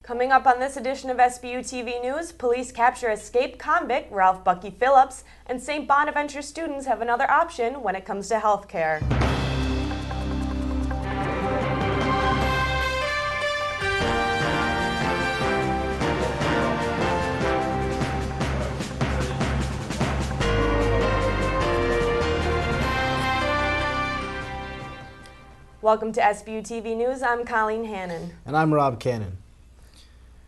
Coming up on this edition of Sbu TV News, police capture escaped convict Ralph Bucky Phillips, and St. Bonaventure students have another option when it comes to health care. Welcome to Sbu TV News. I'm Colleen Hannon. And I'm Rob Cannon.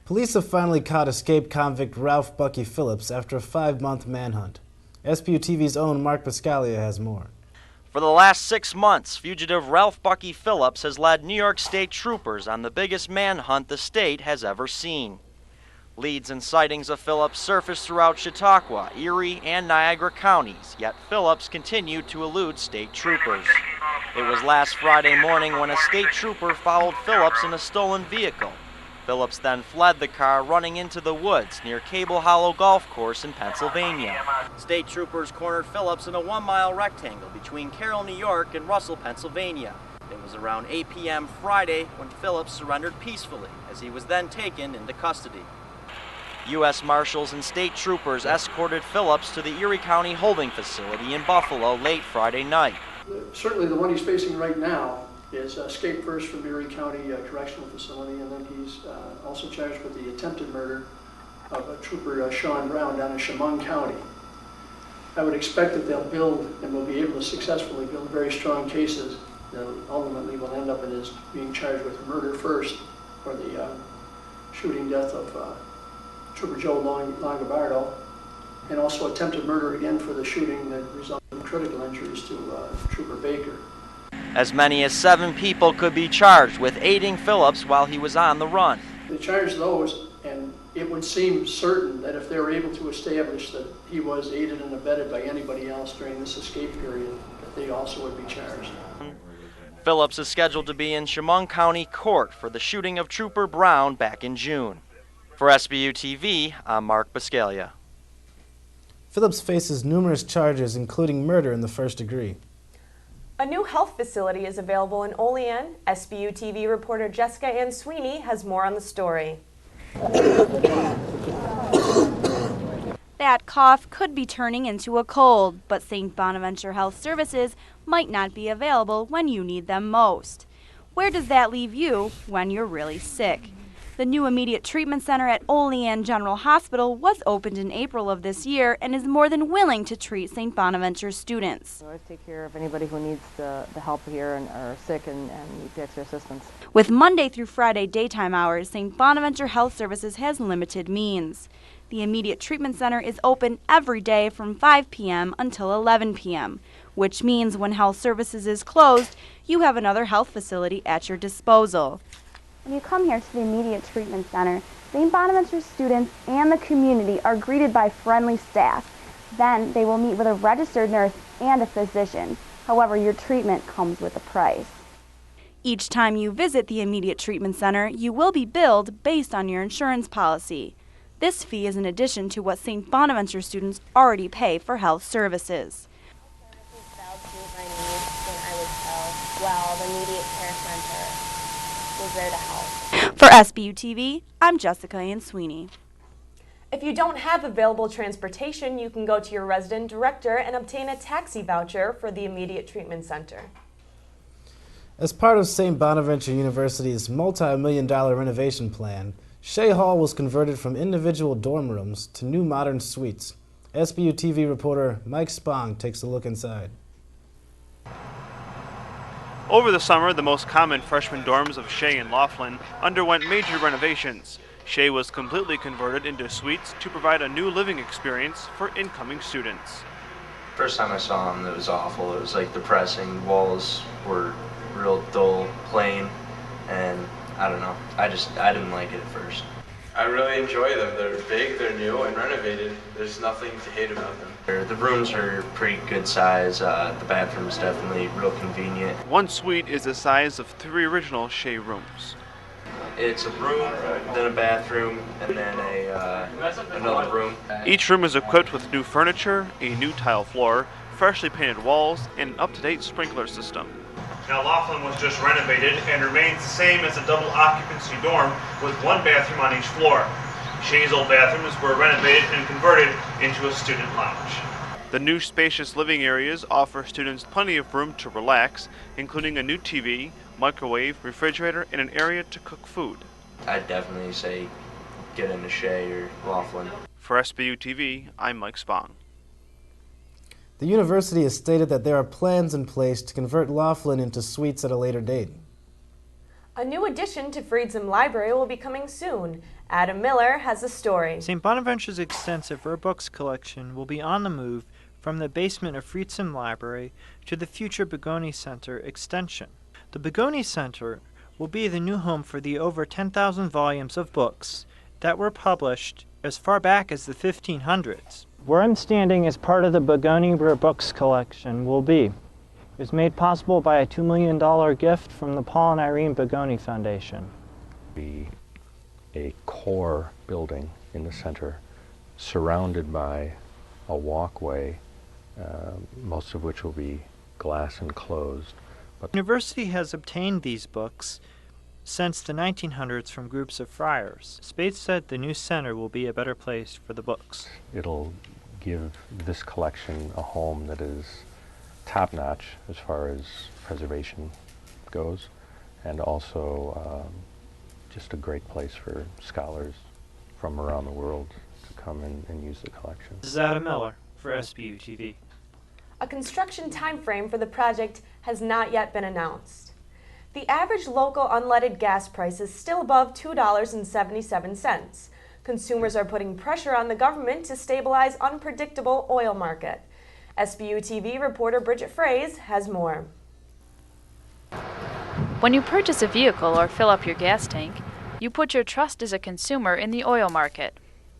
Police have finally caught escaped convict Ralph Bucky Phillips after a 5-month manhunt. Sbu TV's own Mark Buscaglia has more. For the last 6 months, fugitive Ralph Bucky Phillips has led New York State troopers on the biggest manhunt the state has ever seen. Leads and sightings of Phillips surfaced throughout Chautauqua, Erie, and Niagara counties, yet Phillips continued to elude state troopers. It was last Friday morning when a state trooper followed Phillips in a stolen vehicle. Phillips then fled the car, running into the woods near Cable Hollow Golf Course in Pennsylvania. State troopers cornered Phillips in a 1-mile rectangle between Carroll, New York and Russell, Pennsylvania. It was around 8 p.m. Friday when Phillips surrendered peacefully, as he was then taken into custody. U.S. Marshals and state troopers escorted Phillips to the Erie County Holding Facility in Buffalo late Friday night. Certainly the one he's facing right now is escape first from Erie County Correctional Facility, and then he's also charged with the attempted murder of a trooper, Sean Brown, down in Chemung County. I would expect that they'll build and will be able to successfully build very strong cases that ultimately will end up in his being charged with murder first for the shooting death of Trooper Joe Longobardo, and also attempted murder again for the shooting that resulted in critical injuries to Trooper Baker. As many as 7 people could be charged with aiding Phillips while he was on the run. They charged those, and it would seem certain that if they were able to establish that he was aided and abetted by anybody else during this escape period, that they also would be charged. Phillips is scheduled to be in Chemung County Court for the shooting of Trooper Brown back in June. For Sbu TV, I'm Mark Buscaglia. Phillips faces numerous charges, including murder in the first degree. A new health facility is available in Olean. Sbu TV reporter Jessica Ansuini has more on the story. That cough could be turning into a cold, but St. Bonaventure Health Services might not be available when you need them most. Where does that leave you when you're really sick? The new immediate treatment center at Olean General Hospital was opened in April of this year and is more than willing to treat St. Bonaventure students. I always take care of anybody who needs the help here and are sick and need the extra assistance. With Monday through Friday daytime hours, St. Bonaventure Health Services has limited means. The immediate treatment center is open every day from 5 p.m. until 11 p.m., which means when health services is closed, you have another health facility at your disposal. When you come here to the immediate treatment center, St. Bonaventure students and the community are greeted by friendly staff. Then they will meet with a registered nurse and a physician. However, your treatment comes with a price. Each time you visit the immediate treatment center, you will be billed based on your insurance policy. This fee is in addition to what St. Bonaventure students already pay for health services. The immediate care center was there to help. For Sbu TV, I'm Jessica Ansuini. If you don't have available transportation, you can go to your resident director and obtain a taxi voucher for the immediate treatment center. As part of St. Bonaventure University's multi-million-dollar renovation plan, Shea Hall was converted from individual dorm rooms to new modern suites. Sbu TV reporter Mike Spong takes a look inside. Over the summer, the most common freshman dorms of Shea and Laughlin underwent major renovations. Shea was completely converted into suites to provide a new living experience for incoming students. First time I saw them, it was awful. It was like depressing. Walls were real dull, plain, and I don't know. I didn't like it at first. I really enjoy them. They're big, they're new, and renovated. There's nothing to hate about them. The rooms are pretty good size. The bathroom is definitely real convenient. One suite is the size of 3 original Shea rooms. It's a room, then a bathroom, and then another room. Each room is equipped with new furniture, a new tile floor, freshly painted walls, and an up-to-date sprinkler system. Now Laughlin was just renovated and remains the same as a double occupancy dorm with one bathroom on each floor. Shay's old bathrooms were renovated and converted into a student lounge. The new spacious living areas offer students plenty of room to relax, including a new TV, microwave, refrigerator, and an area to cook food. I'd definitely say get into Shay or Laughlin. For Sbu TV, I'm Mike Spong. The university has stated that there are plans in place to convert Laughlin into suites at a later date. A new addition to Fraize-Oil Library will be coming soon. Adam Miller has a story. St. Bonaventure's extensive rare books collection will be on the move from the basement of Fraize-Oil Library to the future Bergin Center extension. The Bergin Center will be the new home for the over 10,000 volumes of books that were published as far back as the 1500s. Where I'm standing as part of the Bergin Rare Books collection will be. It was made possible by a $2 million gift from the Paul and Irene Bergin Foundation. Be a core building in the center surrounded by a walkway, most of which will be glass enclosed. The university has obtained these books since the 1900s from groups of friars. Spaeth said the new center will be a better place for the books. It'll give this collection a home that is top-notch as far as preservation goes, and also just a great place for scholars from around the world to come and use the collection. This is Adam Miller for Sbu TV. A construction timeframe for the project has not yet been announced. The average local unleaded gas price is still above $2.77. Consumers are putting pressure on the government to stabilize unpredictable oil market. Sbu TV reporter Bridget Fraize has more. When you purchase a vehicle or fill up your gas tank, you put your trust as a consumer in the oil market.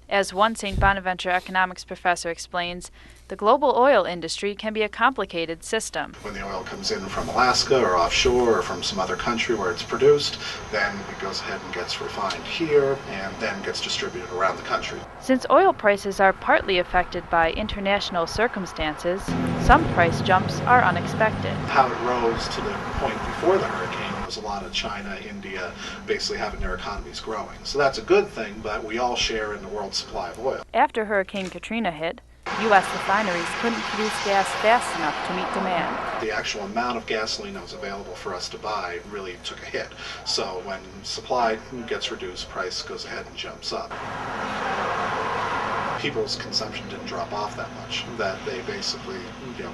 As one St. Bonaventure economics professor explains, the global oil industry can be a complicated system. When the oil comes in from Alaska or offshore or from some other country where it's produced, then it goes ahead and gets refined here and then gets distributed around the country. Since oil prices are partly affected by international circumstances, some price jumps are unexpected. How it rose to the point before the hurricane was a lot of China, India, basically having their economies growing. So that's a good thing, but we all share in the world's supply of oil. After Hurricane Katrina hit, U.S. refineries couldn't produce gas fast enough to meet demand. The actual amount of gasoline that was available for us to buy really took a hit. So when supply gets reduced, price goes ahead and jumps up. People's consumption didn't drop off that much, that they basically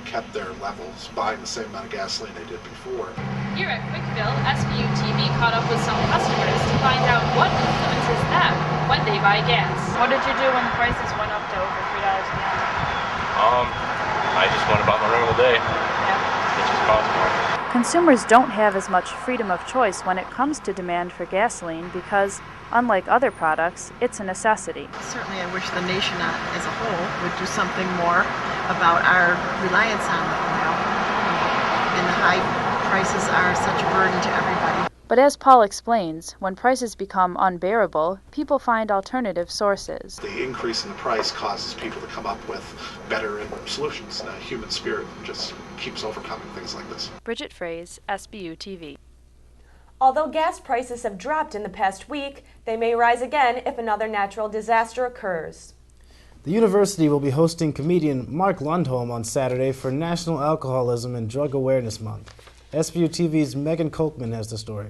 kept their levels, buying the same amount of gasoline they did before. Here at Quickfill, Sbu TV caught up with some customers to find out what influences them when they buy gas. What did you do when the prices went up to over $3 a gallon? I just went about my regular day. It just cost more. Consumers don't have as much freedom of choice when it comes to demand for gasoline because, unlike other products, it's a necessity. Certainly I wish the nation as a whole would do something more about our reliance on the oil. And the high prices are such a burden to everybody. But as Paul explains, when prices become unbearable, people find alternative sources. The increase in the price causes people to come up with better solutions. The human spirit just keeps overcoming things like this. Bridget Fraize, Sbu TV. Although gas prices have dropped in the past week, they may rise again if another natural disaster occurs. The university will be hosting comedian Mark Lundholm on Saturday for National Alcoholism and Drug Awareness Month. Sbu TV's Meagan Kolkmann has the story.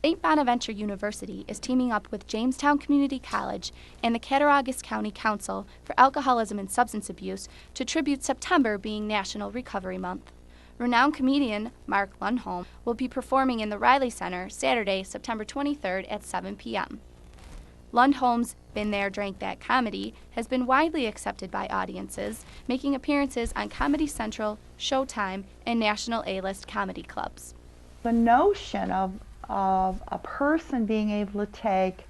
St. Bonaventure University is teaming up with Jamestown Community College and the Cattaraugus County Council for Alcoholism and Substance Abuse to tribute September being National Recovery Month. Renowned comedian Mark Lundholm will be performing in the Riley Center Saturday, September 23rd at 7 p.m. Lundholm's Been There, Drank That comedy has been widely accepted by audiences, making appearances on Comedy Central, Showtime, and national A-list comedy clubs. The notion of a person being able to take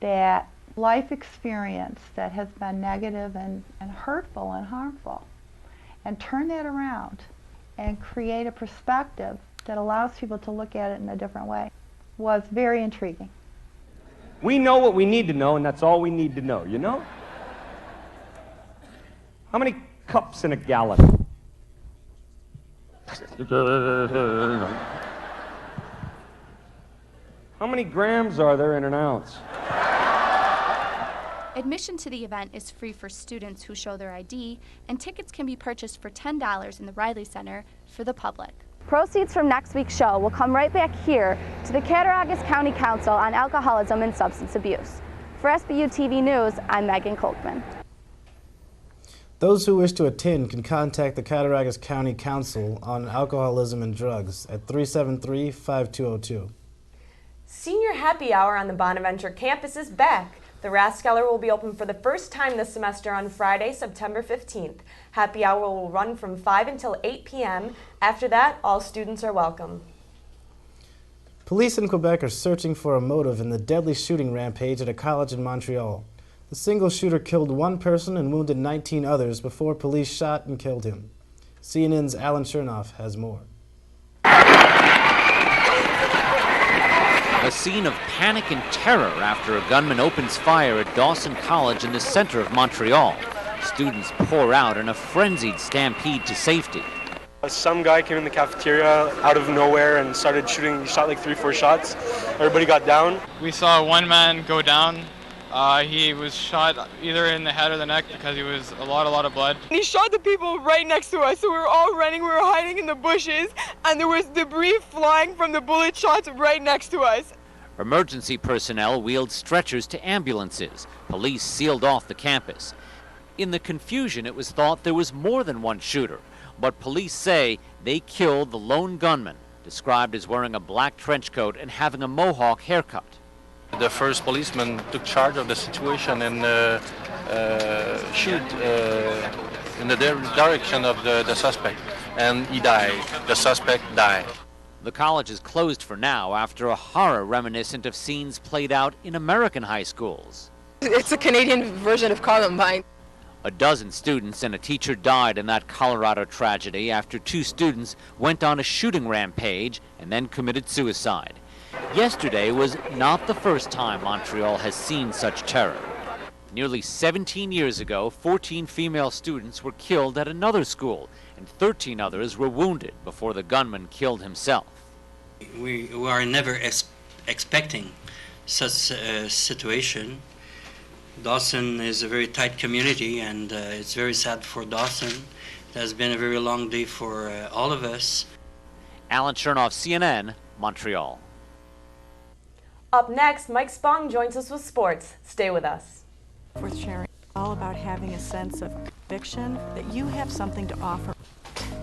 that life experience that has been negative and hurtful and harmful and turn that around and create a perspective that allows people to look at it in a different way was very intriguing. We know what we need to know, and that's all we need to know, you know? How many cups in a gallon? How many grams are there in an ounce? Admission to the event is free for students who show their ID, and tickets can be purchased for $10 in the Riley Center for the public. Proceeds from next week's show will come right back here to the Cattaraugus County Council on Alcoholism and Substance Abuse. For SBU TV News, I'm Meagan Kolkmann. Those who wish to attend can contact the Cattaraugus County Council on Alcoholism and Drugs at 373-5202. Senior happy hour on the Bonaventure campus is back. The Rathskeller will be open for the first time this semester on Friday, September 15th. Happy hour will run from 5 until 8 p.m. After that, all students are welcome. Police in Quebec are searching for a motive in the deadly shooting rampage at a college in Montreal. The single shooter killed one person and wounded 19 others before police shot and killed him. CNN's Alan Chernoff has more. A scene of panic and terror after a gunman opens fire at Dawson College in the center of Montreal. Students pour out in a frenzied stampede to safety. Some guy came in the cafeteria out of nowhere and started shooting. He shot like 3-4 shots. Everybody got down. We saw one man go down. He was shot either in the head or the neck because he was a lot of blood. He shot the people right next to us, so we were all running, we were hiding in the bushes, and there was debris flying from the bullet shots right next to us. Emergency personnel wheeled stretchers to ambulances. Police sealed off the campus. In the confusion, it was thought there was more than one shooter, but police say they killed the lone gunman, described as wearing a black trench coat and having a mohawk haircut. The first policeman took charge of the situation and shoot in the direction of the suspect, and he died. The suspect died. The college is closed for now after a horror reminiscent of scenes played out in American high schools. It's a Canadian version of Columbine. A dozen students and a teacher died in that Colorado tragedy after 2 students went on a shooting rampage and then committed suicide. Yesterday was not the first time Montreal has seen such terror. Nearly 17 years ago, 14 female students were killed at another school, and 13 others were wounded before the gunman killed himself. We are never expecting such a situation. Dawson is a very tight community, and it's very sad for Dawson. It has been a very long day for all of us. Alan Chernoff, CNN, Montreal. Up next, Mike Spong joins us with sports. Stay with us. Worth sharing. All about having a sense of conviction that you have something to offer.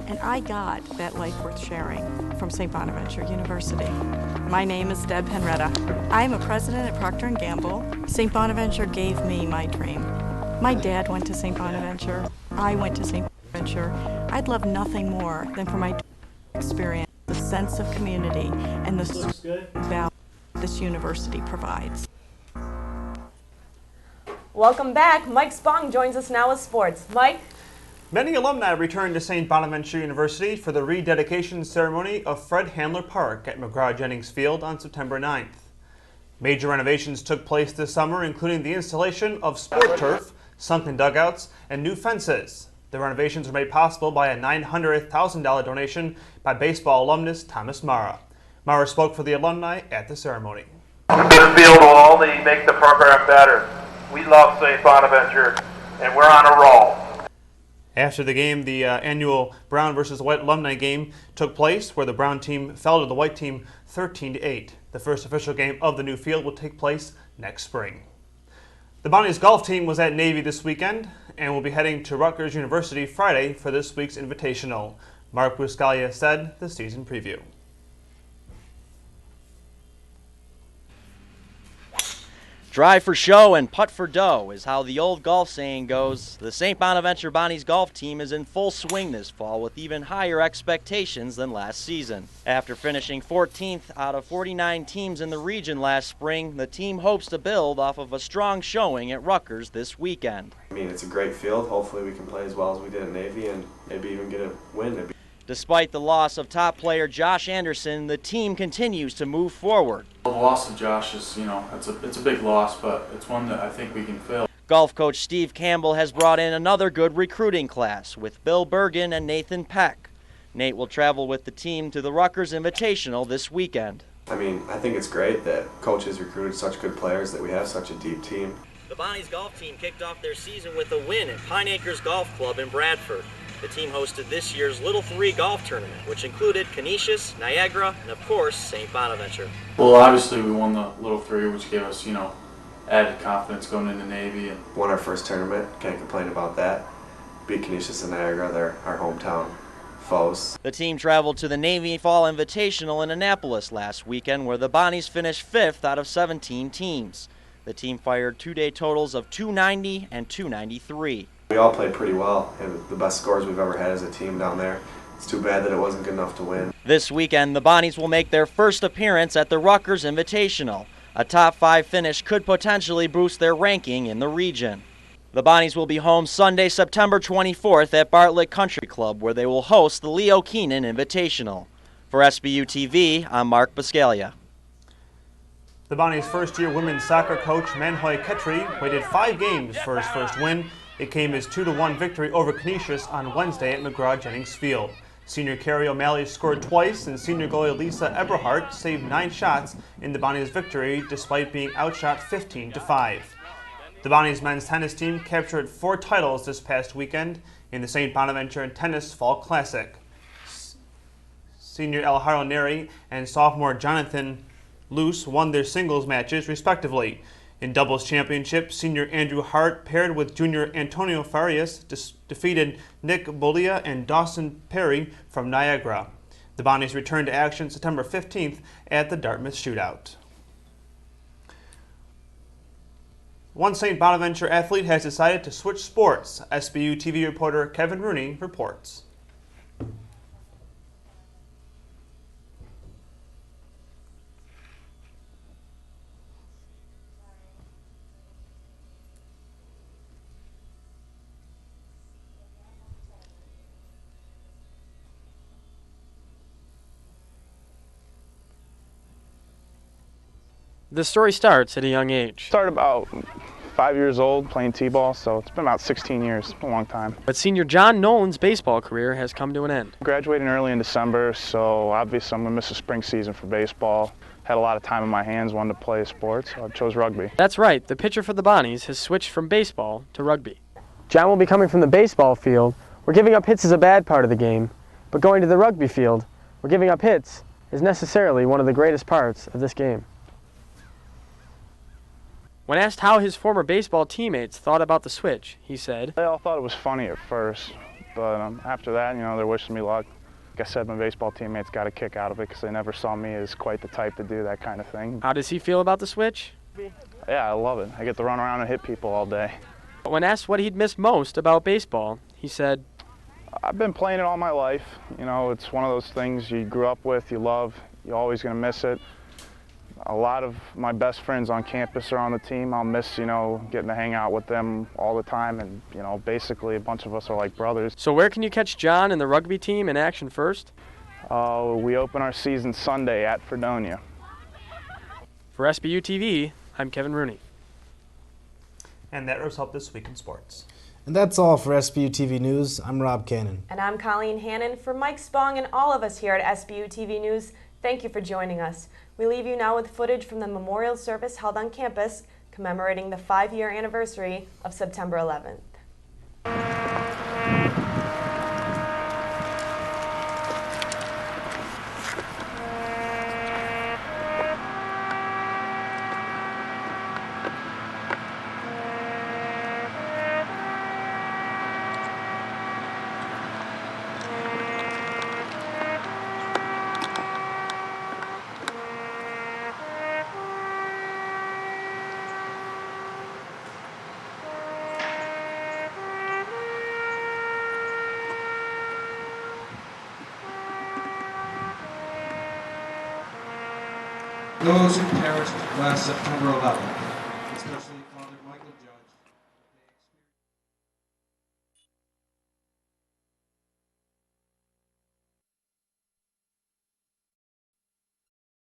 And I got that life worth sharing from St. Bonaventure University. My name is Deb Henretta. I'm a president at Procter & Gamble. St. Bonaventure gave me my dream. My dad went to St. Bonaventure. I went to St. Bonaventure. I'd love nothing more than for my experience, the sense of community, and the value this university provides. Welcome back. Mike Spong joins us now with sports. Mike? Many alumni returned to St. Bonaventure University for the rededication ceremony of Fred Handler Park at McGraw-Jennings Field on September 9th. Major renovations took place this summer, including the installation of sport turf, sunken dugouts, and new fences. The renovations were made possible by a $900,000 donation by baseball alumnus Thomas Mara. Mara spoke for the alumni at the ceremony. This field will only make the program better. We love St. Bonaventure, and we're on a roll. After the game, the annual Brown versus White alumni game took place, where the Brown team fell to the White team 13-8. The first official game of the new field will take place next spring. The Bonnie's golf team was at Navy this weekend and will be heading to Rutgers University Friday for this week's Invitational. Mark Buscaglia said the season preview. Drive for show and putt for dough is how the old golf saying goes. The St. Bonaventure Bonnies golf team is in full swing this fall with even higher expectations than last season. After finishing 14th out of 49 teams in the region last spring, the team hopes to build off of a strong showing at Rutgers this weekend. I mean, it's a great field. Hopefully we can play as well as we did at Navy and maybe even get a win. Despite the loss of top player Josh Anderson, the team continues to move forward. The loss of Josh is, it's a big loss, but it's one that I think we can fill. Golf coach Steve Campbell has brought in another good recruiting class with Bill Bergin and Nathan Peck. Nate will travel with the team to the Rutgers Invitational this weekend. I mean, I think it's great that coaches recruited such good players, that we have such a deep team. The Bonnie's golf team kicked off their season with a win at Pine Acres Golf Club in Bradford. The team hosted this year's Little 3 golf tournament, which included Canisius, Niagara, and of course, St. Bonaventure. Well, obviously we won the Little 3, which gave us, added confidence going into Navy. And won our first tournament, can't complain about that. Beat Canisius and Niagara, they're our hometown foes. The team traveled to the Navy Fall Invitational in Annapolis last weekend, where the Bonnies finished 5th out of 17 teams. The team fired 2-day totals of 290 and 293. We all played pretty well, and the best scores we've ever had as a team down there. It's too bad that it wasn't good enough to win. This weekend, the Bonnies will make their first appearance at the Rutgers Invitational. A top 5 finish could potentially boost their ranking in the region. The Bonnies will be home Sunday, September 24th at Bartlett Country Club, where they will host the Leo Keenan Invitational. For SBU TV, I'm Mark Buscaglia. The Bonnies' first-year women's soccer coach, Manhoy Ketri, waited 5 games for his first win. It came as 2-1 victory over Canisius on Wednesday at McGraw-Jennings Field. Senior Carrie O'Malley scored twice, and senior goalie Lisa Eberhardt saved 9 shots in the Bonnies' victory, despite being outshot 15-5. The Bonnies men's tennis team captured 4 titles this past weekend in the St. Bonaventure Tennis Fall Classic. Senior Alejandro Neri and sophomore Jonathan Luce won their singles matches, respectively. In doubles championship, senior Andrew Hart paired with junior Antonio Farias defeated Nick Bolia and Dawson Perry from Niagara. The Bonnies return to action September 15th at the Dartmouth Shootout. One St. Bonaventure athlete has decided to switch sports. SBU TV reporter Kevin Rhoney reports. The story starts at a young age. Started about 5 years old playing t-ball, so it's been about 16 years, a long time. But senior John Nolan's baseball career has come to an end. Graduating early in December, so obviously I'm going to miss the spring season for baseball. Had a lot of time in my hands, wanted to play a sport, so I chose rugby. That's right, the pitcher for the Bonnies has switched from baseball to rugby. John will be coming from the baseball field, where giving up hits is a bad part of the game, but going to the rugby field, where giving up hits is necessarily one of the greatest parts of this game. When asked how his former baseball teammates thought about the switch, he said, They all thought it was funny at first, but after that, they're wishing me luck. Like I said, my baseball teammates got a kick out of it because they never saw me as quite the type to do that kind of thing. How does he feel about the switch? Yeah, I love it. I get to run around and hit people all day. But when asked what he'd miss most about baseball, he said, I've been playing it all my life. It's one of those things you grew up with, you love, you're always going to miss it. A lot of my best friends on campus are on the team. I'll miss, getting to hang out with them all the time, and, basically a bunch of us are like brothers. So where can you catch John and the rugby team in action first? We open our season Sunday at Fredonia. For SBU TV, I'm Kevin Rhoney. And that wraps up This Week in Sports. And that's all for SBU TV News. I'm Rob Cannon. And I'm Colleen Hannon. For Mike Spong and all of us here at SBU TV News, thank you for joining us. We leave you now with footage from the memorial service held on campus commemorating the 5-year anniversary of September 11th. Those who perished last September 11th, especially